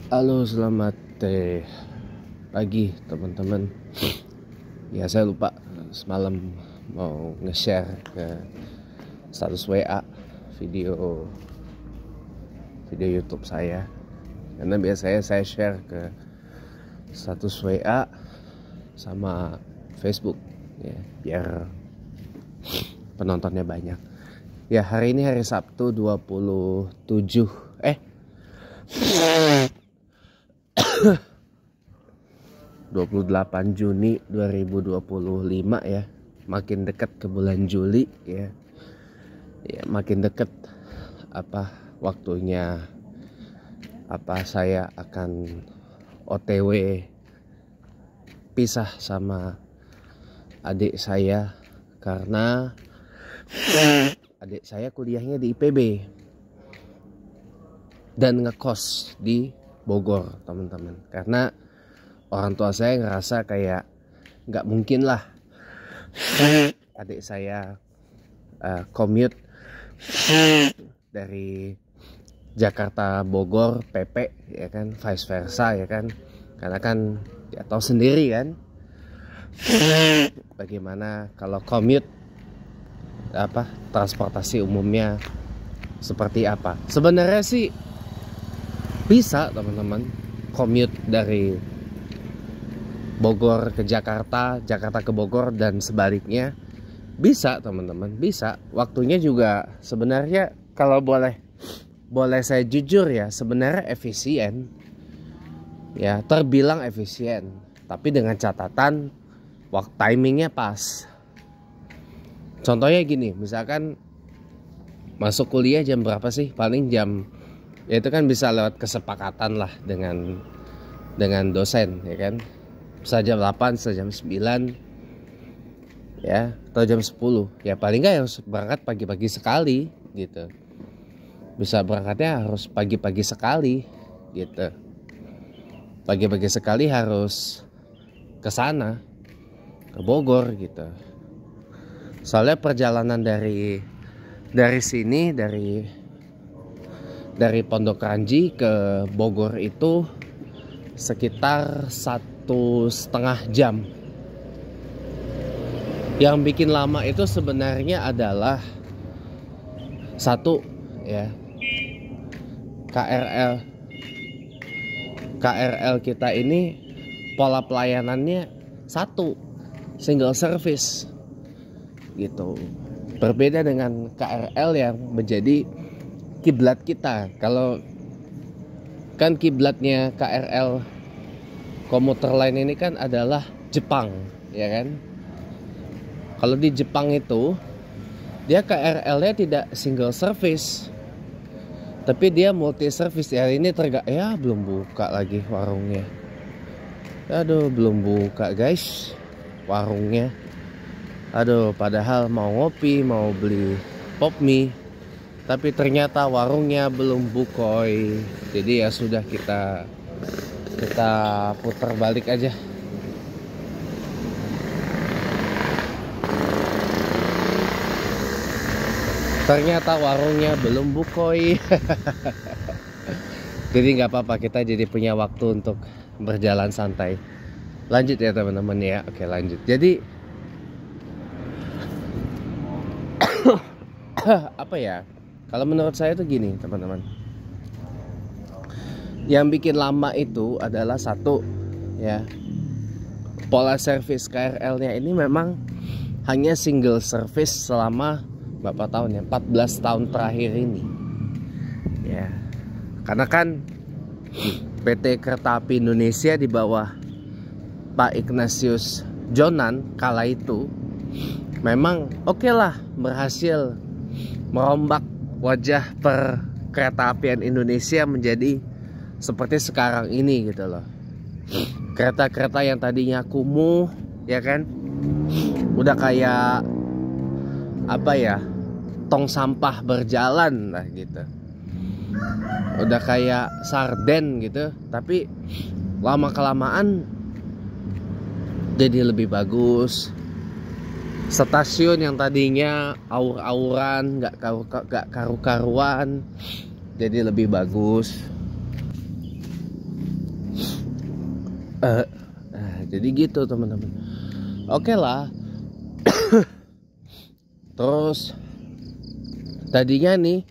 Halo, selamat pagi teman-teman. Ya, saya lupa semalam mau nge-share ke status WA video YouTube saya. Karena biasanya saya share ke status WA sama Facebook ya, biar penontonnya banyak. Ya, hari ini hari Sabtu 28 Juni 2025 ya. Makin dekat ke bulan Juli ya. Ya, makin dekat waktunya saya akan OTW pisah sama adik saya karena adik saya kuliahnya di IPB dan ngekos di Bogor, teman-teman. Karena orang tua saya ngerasa kayak nggak mungkin lah adik saya commute dari Jakarta Bogor PP ya kan, vice versa ya kan. Karena kan ya tahu sendiri kan bagaimana kalau commute transportasi umumnya seperti apa. Sebenarnya sih bisa, teman-teman, commute dari Bogor ke Jakarta, Jakarta ke Bogor dan sebaliknya. Bisa, teman-teman, bisa. Waktunya juga sebenarnya kalau boleh saya jujur ya, sebenarnya efisien. Ya, terbilang efisien. Tapi dengan catatan waktu timingnya pas. Contohnya gini, misalkan masuk kuliah jam berapa sih? Paling jam, ya itu kan bisa lewat kesepakatan lah dengan dosen ya kan. Bisa jam 8, bisa jam 9 ya, atau jam 10 ya, paling nggak harus berangkat pagi-pagi sekali gitu. Bisa berangkatnya harus pagi-pagi sekali gitu. Pagi-pagi sekali harus ke sana, ke Bogor gitu. Soalnya perjalanan dari sini, dari Pondok Ranji ke Bogor itu sekitar 1,5 jam. Yang bikin lama itu sebenarnya adalah satu ya, KRL kita ini pola pelayanannya satu, single service gitu. Berbeda dengan KRL yang menjadi kiblat kita. Kalau kan kiblatnya KRL komuter lain ini kan adalah Jepang ya kan. Kalau di Jepang itu dia KRL-nya tidak single service, tapi dia multi service. Ya ini belum buka lagi warungnya. Aduh, belum buka guys warungnya. Aduh, padahal mau ngopi, mau beli pop mie, tapi ternyata warungnya belum bukoy. Jadi ya sudah, kita putar balik aja. Ternyata warungnya belum bukoy. Jadi nggak apa-apa, kita jadi punya waktu untuk berjalan santai. Lanjut ya teman-teman ya. Oke, lanjut. Jadi kalau menurut saya itu gini teman-teman, yang bikin lama itu adalah satu ya, pola service KRL-nya ini memang hanya single service selama berapa tahun ya, 14 tahun terakhir ini ya. Karena kan PT Kereta Api Indonesia di bawah Pak Ignatius Jonan kala itu memang oke lah, berhasil merombak wajah perkereta-apian Indonesia menjadi seperti sekarang ini gitu loh. Kereta-kereta yang tadinya kumuh ya kan, udah kayak tong sampah berjalan lah gitu. Udah kayak sarden gitu, tapi lama kelamaan jadi lebih bagus. Stasiun yang tadinya aur-auran, gak karu-karuan, jadi lebih bagus. Jadi gitu teman-teman. Oke lah. Terus tadinya nih,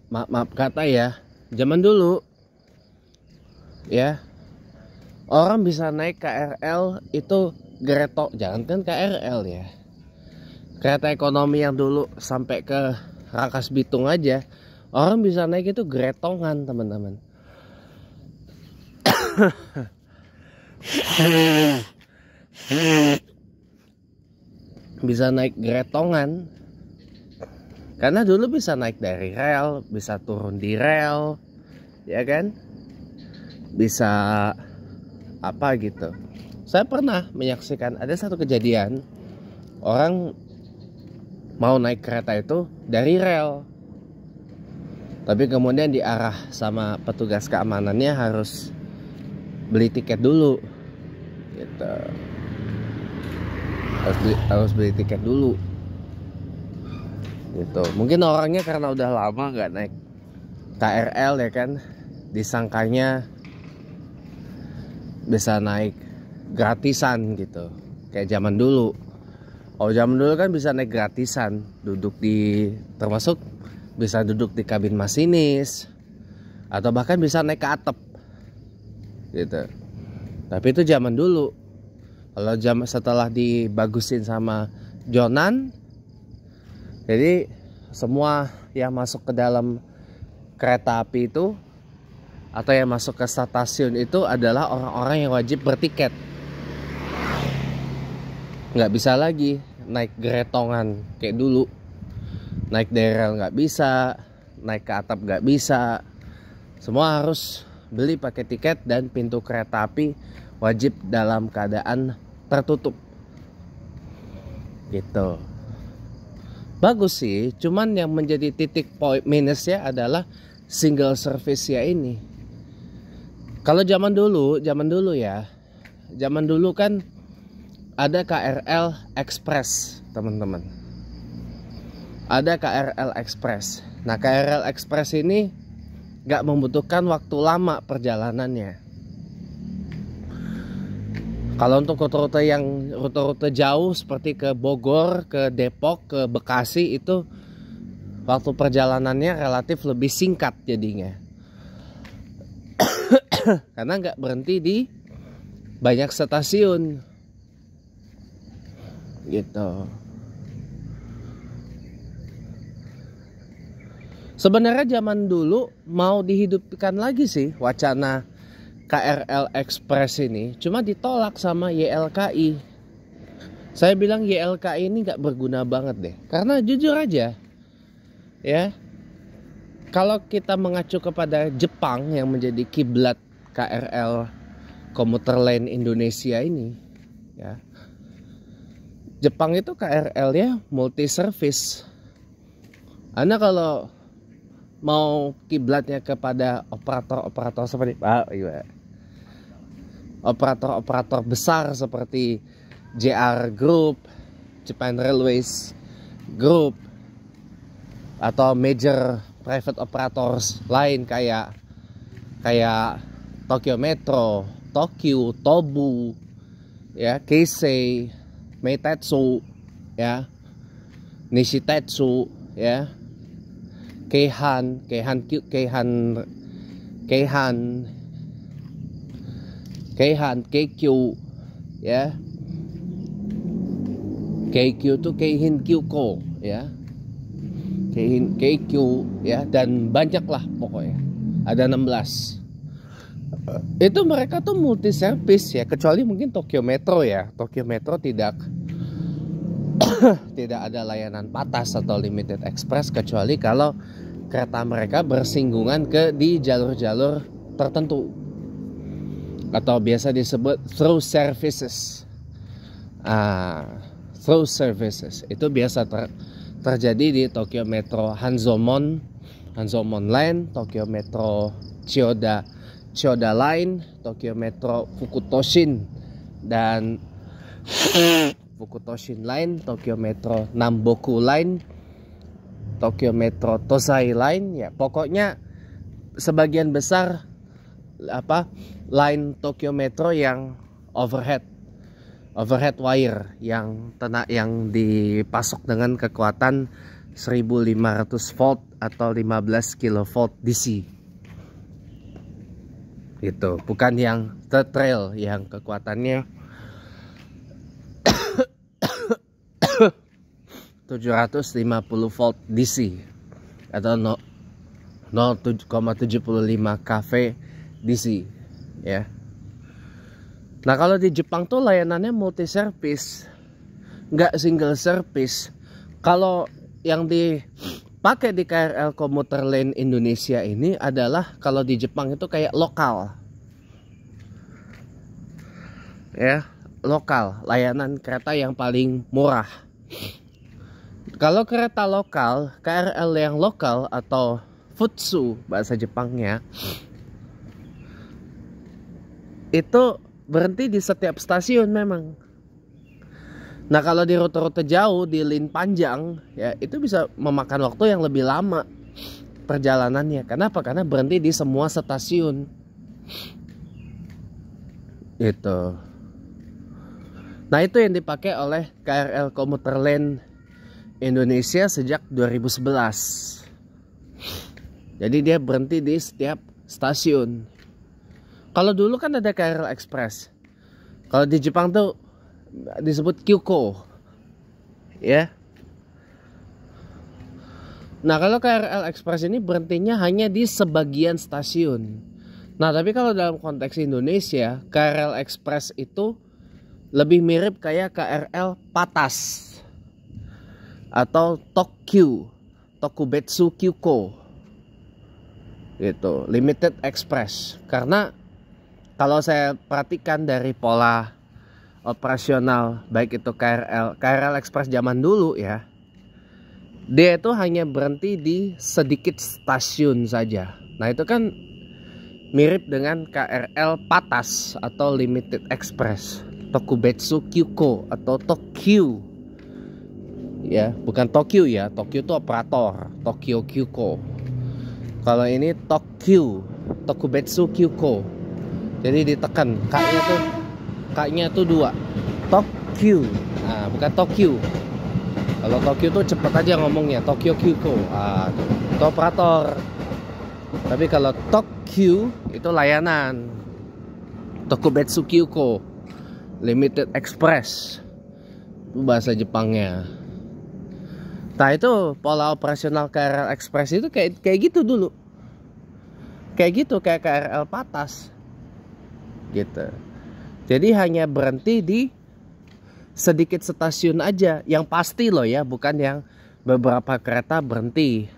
maaf kata ya, zaman dulu ya, orang bisa naik KRL itu geretok, jangankan KRL ya, kereta ekonomi yang dulu sampai ke Rangkas Bitung aja, orang bisa naik itu geretongan teman-teman. Bisa naik geretongan karena dulu bisa naik dari rel, bisa turun di rel, ya kan, bisa apa gitu. Saya pernah menyaksikan ada satu kejadian, orang mau naik kereta itu dari rel, tapi kemudian diarah sama petugas keamanannya harus beli tiket dulu gitu. Harus beli tiket dulu gitu. Mungkin orangnya karena udah lama nggak naik KRL ya kan, disangkanya bisa naik gratisan gitu kayak zaman dulu. Oh, zaman dulu kan bisa naik gratisan, duduk di, termasuk bisa duduk di kabin masinis, atau bahkan bisa naik ke atap gitu. Tapi itu zaman dulu. Kalau setelah dibagusin sama Jonan, jadi semua yang masuk ke dalam kereta api itu atau yang masuk ke stasiun itu adalah orang-orang yang wajib bertiket. Nggak bisa lagi naik geretongan kayak dulu. Naik dari rel nggak bisa, naik ke atap nggak bisa. Semua harus beli pakai tiket dan pintu kereta api wajib dalam keadaan tertutup gitu. Bagus sih, cuman yang menjadi titik poin minusnya adalah single service ya ini. Kalau zaman dulu ya, zaman dulu kan ada KRL Express teman-teman, ada KRL Express. Nah, KRL Express ini gak membutuhkan waktu lama perjalanannya. Kalau untuk rute-rute jauh seperti ke Bogor, ke Depok, ke Bekasi, itu waktu perjalanannya relatif lebih singkat jadinya. Karena nggak berhenti di banyak stasiun gitu. Sebenarnya zaman dulu mau dihidupkan lagi sih wacana KRL Express ini, cuma ditolak sama YLKI. Saya bilang YLKI ini nggak berguna banget deh, karena jujur aja ya, kalau kita mengacu kepada Jepang yang menjadi kiblat KRL komuter lain Indonesia ini ya, Jepang itu KRL ya multi service. Anda kalau mau kiblatnya kepada operator-operator seperti operator-operator besar seperti JR Group, Japan Railways Group, atau major private operators lain kayak Tokyo Metro, Tokyu, Tobu, ya, Keisei, Meitetsu, ya, Nishitetsu, ya, Keihan, Keikyu, ya, Keikyu itu Keihin Kyuko, ya, Keikyu, ya, dan banyak lah pokoknya, ada 16. Itu mereka tuh multi service ya, kecuali mungkin Tokyo Metro ya. Tokyo Metro tidak ada layanan patas atau limited express, kecuali kalau kereta mereka bersinggungan di jalur-jalur tertentu atau biasa disebut through services. Through services itu biasa terjadi di Tokyo Metro Hanzomon Line, Tokyo Metro Chiyoda Line, Tokyo Metro Fukutoshin dan Fukutoshin Line, Tokyo Metro Namboku Line, Tokyo Metro Tozai Line, ya pokoknya sebagian besar line Tokyo Metro yang overhead wire yang dipasok dengan kekuatan 1500 volt atau 15 kilovolt DC. Itu bukan yang third rail yang kekuatannya 750 volt DC atau 0,75 kV DC ya. Nah kalau di Jepang tuh layanannya multi service, nggak single service. Kalau yang dipakai di KRL Komuter Line Indonesia ini adalah kalau di Jepang itu kayak lokal ya, lokal, layanan kereta yang paling murah. Kalau kereta lokal, KRL yang lokal atau Futsu bahasa Jepangnya, itu berhenti di setiap stasiun memang. Nah kalau di rute-rute jauh, di line panjang ya, itu bisa memakan waktu yang lebih lama perjalanannya. Kenapa? Karena berhenti di semua stasiun. Itu. Nah itu yang dipakai oleh KRL Komuter Line Indonesia sejak 2011. Jadi dia berhenti di setiap stasiun. Kalau dulu kan ada KRL Express. Kalau di Jepang tuh disebut Kyuko. Ya. Nah, kalau KRL Express ini berhentinya hanya di sebagian stasiun. Nah, tapi kalau dalam konteks Indonesia, KRL Express itu lebih mirip kayak KRL Patas atau Tokubetsu Kyuko. Gitu, limited express. Karena kalau saya perhatikan dari pola operasional baik itu KRL Express zaman dulu ya, dia itu hanya berhenti di sedikit stasiun saja. Nah itu kan mirip dengan KRL Patas atau limited express, Tokubetsu Kyuko atau Tokyu ya, bukan Tokyo ya, Tokyo itu operator, Tokyo Kyuko. Kalau ini Tokubetsu Kyuko. Jadi ditekan K-nya tuh 2. Tokyu. Nah, bukan Tokyo. Kalau Tokyo tuh cepet aja ngomongnya, Tokyo Kyuko. Itu operator. Tapi kalau Tokyu itu layanan. Tokubetsu Kyuko Limited Express. Itu bahasa Jepangnya. Nah itu pola operasional KRL Express itu kayak gitu dulu. Kayak gitu, kayak KRL Patas. Gitu. Jadi hanya berhenti di sedikit stasiun aja. Yang pasti loh ya, bukan yang beberapa kereta berhenti.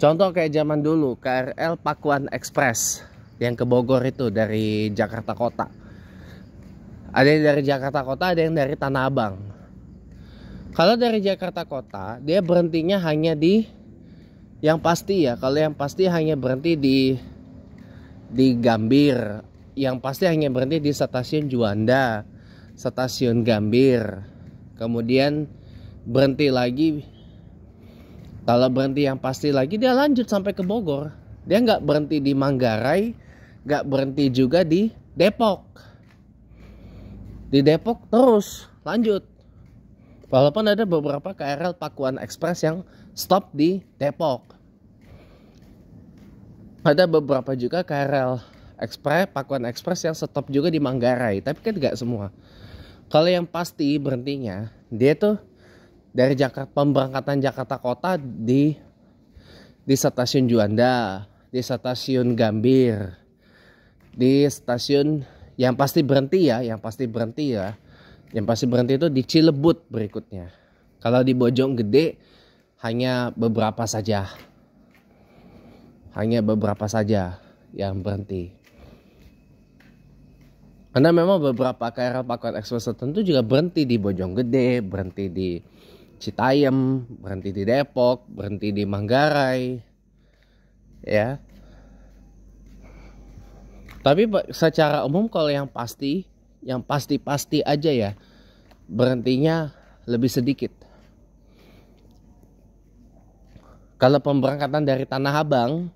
Contoh kayak zaman dulu KRL Pakuan Express yang ke Bogor itu dari Jakarta Kota. Ada yang dari Jakarta Kota, ada yang dari Tanah Abang. Kalau dari Jakarta Kota, dia berhentinya hanya di yang pasti ya. Kalau yang pasti hanya berhenti di Gambir. Yang pasti hanya berhenti di stasiun Juanda, stasiun Gambir. Kemudian berhenti lagi. Kalau berhenti yang pasti lagi, dia lanjut sampai ke Bogor. Dia nggak berhenti di Manggarai, nggak berhenti juga di Depok. Di Depok terus lanjut. Walaupun ada beberapa KRL Pakuan Express yang stop di Depok. Ada beberapa juga KRL Pakuan Express yang stop juga di Manggarai. Tapi kan gak semua. Kalau yang pasti berhentinya, dia tuh dari pemberangkatan Jakarta Kota di stasiun Juanda, di stasiun Gambir, di stasiun yang pasti berhenti ya, Yang pasti berhenti itu di Cilebut berikutnya. Kalau di Bojonggede hanya beberapa saja. Yang berhenti. Karena memang beberapa KRL Pakuan Express tertentu juga berhenti di Bojonggede, berhenti di Citayam, berhenti di Depok, berhenti di Manggarai. Ya. Tapi secara umum kalau yang pasti aja ya, berhentinya lebih sedikit. Kalau pemberangkatan dari Tanah Abang,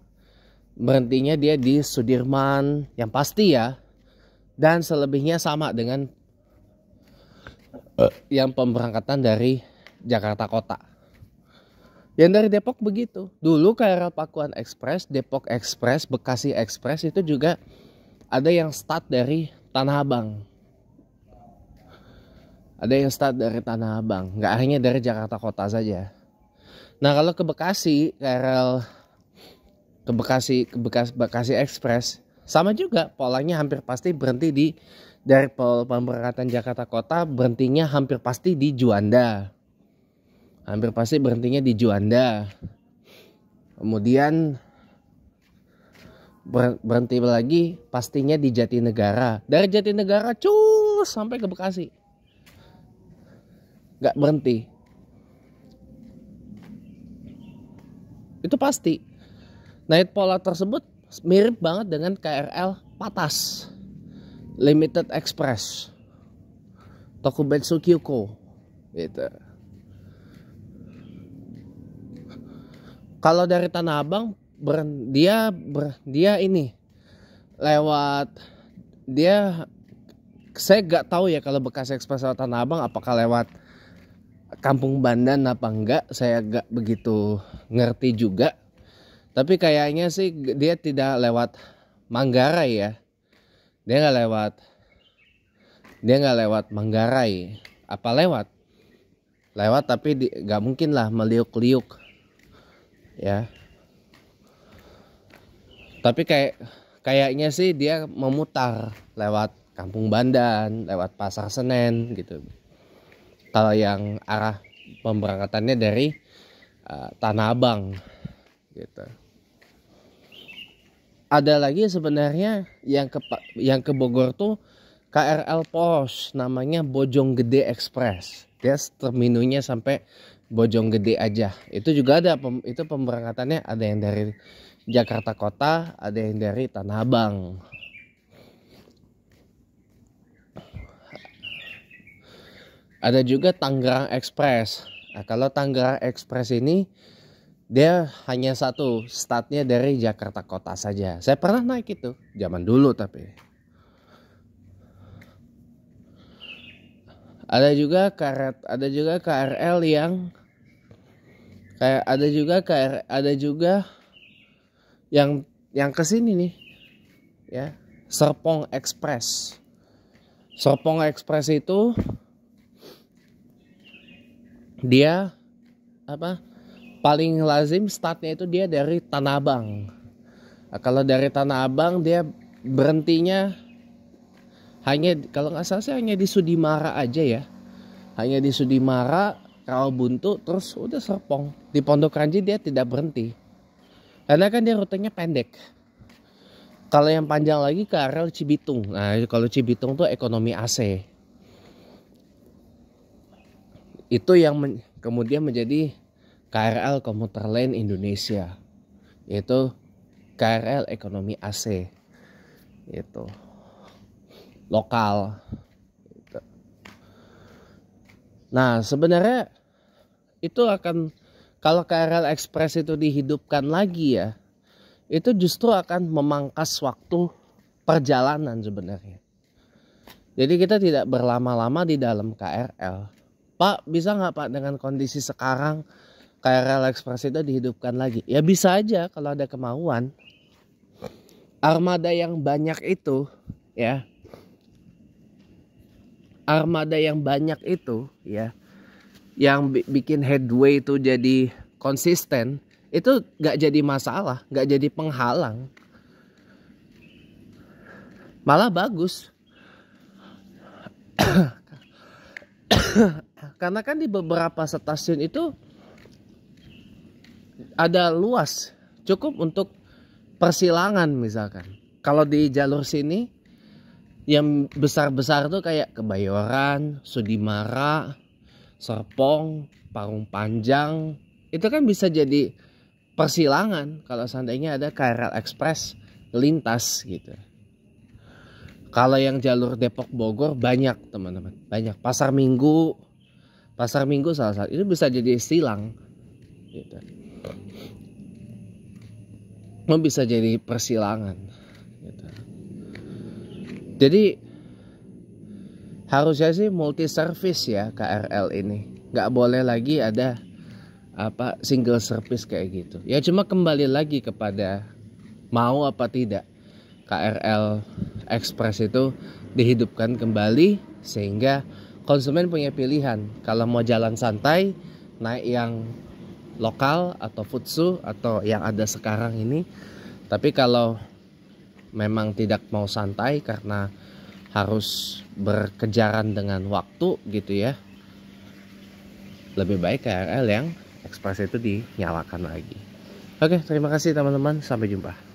berhentinya dia di Sudirman yang pasti ya, dan selebihnya sama dengan yang pemberangkatan dari Jakarta Kota. Yang dari Depok begitu. Dulu KRL Pakuan Express, Depok Express, Bekasi Express itu juga ada yang start dari Tanah Abang. Ada yang start dari Tanah Abang, nggak hanya dari Jakarta Kota saja. Nah kalau ke Bekasi, KRL ke Bekasi Express sama juga, polanya hampir pasti berhenti dari pemberangkatan Jakarta Kota, berhentinya hampir pasti di Juanda. Hampir pasti berhentinya di Juanda. Kemudian berhenti lagi pastinya di Jatinegara. Dari Jatinegara cus sampai ke Bekasi. Nggak berhenti. Itu pasti. Nah, pola tersebut mirip banget dengan KRL Patas Limited Express, Tokubetsu Kyuko gitu. Kalau dari Tanah Abang dia ini lewat, saya nggak tahu ya kalau Bekasi Express lewat Tanah Abang apakah lewat Kampung Bandan apa enggak, saya nggak begitu ngerti juga. Tapi kayaknya sih dia tidak lewat Manggarai ya. Dia nggak lewat Manggarai. Apa lewat? Lewat tapi nggak mungkin lah meliuk-liuk. Ya. Tapi kayaknya sih dia memutar lewat Kampung Bandan, lewat Pasar Senen gitu. Kalau yang arah pemberangkatannya dari Tanah Abang gitu. Ada lagi sebenarnya yang ke Bogor tuh KRL Pos, namanya Bojonggede Express. Dia terminunya sampai Bojonggede aja. Itu juga ada itu pemberangkatannya, ada yang dari Jakarta Kota, ada yang dari Tanah Abang. Ada juga Tangerang Express. Nah, kalau Tangerang Express ini dia hanya satu, startnya dari Jakarta Kota saja. Saya pernah naik itu, zaman dulu tapi. Ada juga KRL yang kayak ada juga yang kesini nih, ya, Serpong Express. Serpong Express itu dia paling lazim startnya itu dia dari Tanah Abang. Nah, kalau dari Tanah Abang dia berhentinya hanya, kalau nggak salah sih hanya di Sudimara aja ya. Hanya di Sudimara, Rawabuntu, terus udah Serpong. Di Pondok Ranji dia tidak berhenti. Karena kan dia rutenya pendek. Kalau yang panjang lagi KRL Cibitung. Nah kalau Cibitung tuh ekonomi AC. Itu yang kemudian menjadi KRL Komuter Lain Indonesia, yaitu KRL ekonomi AC, itu lokal. Gitu. Nah sebenarnya itu akan, kalau KRL Express itu dihidupkan lagi ya, itu justru akan memangkas waktu perjalanan sebenarnya. Jadi kita tidak berlama-lama di dalam KRL. Pak, bisa nggak Pak dengan kondisi sekarang KRL Express itu dihidupkan lagi? Ya bisa aja kalau ada kemauan. Armada yang banyak itu ya. Armada yang banyak itu ya, yang bikin headway itu jadi konsisten, itu gak jadi masalah, gak jadi penghalang. Malah bagus. Karena kan di beberapa stasiun itu ada luas, cukup untuk persilangan misalkan. Kalau di jalur sini yang besar-besar tuh kayak Kebayoran, Sudimara, Serpong, Parung Panjang, itu kan bisa jadi persilangan kalau seandainya ada KRL Express lintas gitu. Kalau yang jalur Depok Bogor banyak teman-teman, banyak. Pasar Minggu salah satu itu bisa jadi silang gitu. bisa jadi persilangan gitu. Jadi harusnya sih multi service ya KRL ini, nggak boleh lagi ada single service kayak gitu ya. Cuma kembali lagi kepada mau apa tidak KRL Express itu dihidupkan kembali, sehingga konsumen punya pilihan. Kalau mau jalan santai naik yang lokal atau futsu atau yang ada sekarang ini. Tapi kalau memang tidak mau santai karena harus berkejaran dengan waktu gitu ya, lebih baik KRL yang Express itu dinyalakan lagi. Oke, terima kasih teman-teman, sampai jumpa.